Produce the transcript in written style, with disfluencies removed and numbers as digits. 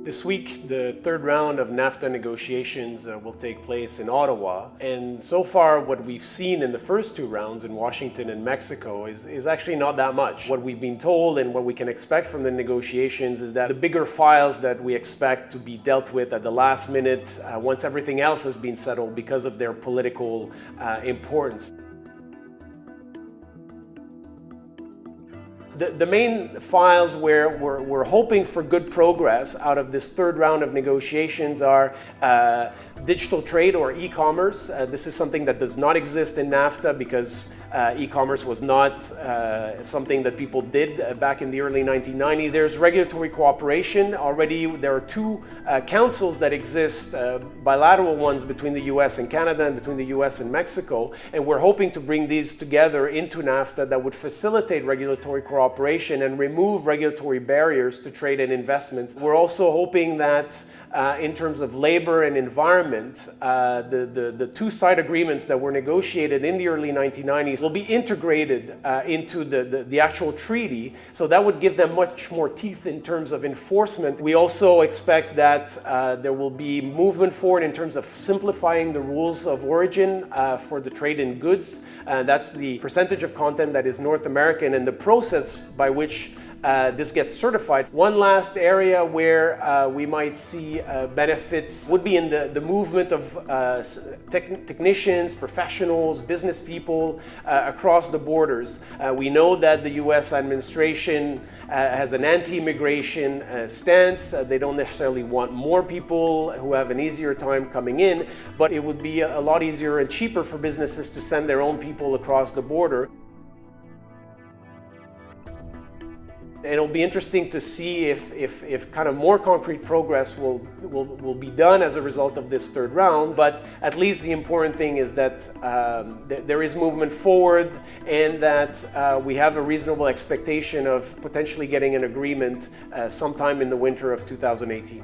This week, the third round of NAFTA negotiations will take place in Ottawa. And so far, what we've seen in the first two rounds in Washington and Mexico is actually not that much. What we've been told and what we can expect from the negotiations is that the bigger files that we expect to be dealt with at the last minute, once everything else has been settled because of their political importance. The main files where we're hoping for good progress out of this third round of negotiations are digital trade or e-commerce. This is something that does not exist in NAFTA because e-commerce was not something that people did back in the early 1990s. There's regulatory cooperation. Already there are two councils that exist, bilateral ones between the US and Canada and between the US and Mexico. And we're hoping to bring these together into NAFTA that would facilitate regulatory cooperation and remove regulatory barriers to trade and investments. We're also hoping that in terms of labor and environment, the two side agreements that were negotiated in the early 1990s will be integrated into the actual treaty. So that would give them much more teeth in terms of enforcement. We also expect that there will be movement forward in terms of simplifying the rules of origin for the trade in goods. That's the percentage of content that is North American and the process by which this gets certified. One last area where we might see benefits would be in the movement of technicians, professionals, business people across the borders. We know that the US administration has an anti-immigration stance. They don't necessarily want more people who have an easier time coming in, but it would be a lot easier and cheaper for businesses to send their own people across the border. And it'll be interesting to see if kind of more concrete progress will be done as a result of this third round. But at least the important thing is that there is movement forward and that we have a reasonable expectation of potentially getting an agreement sometime in the winter of 2018.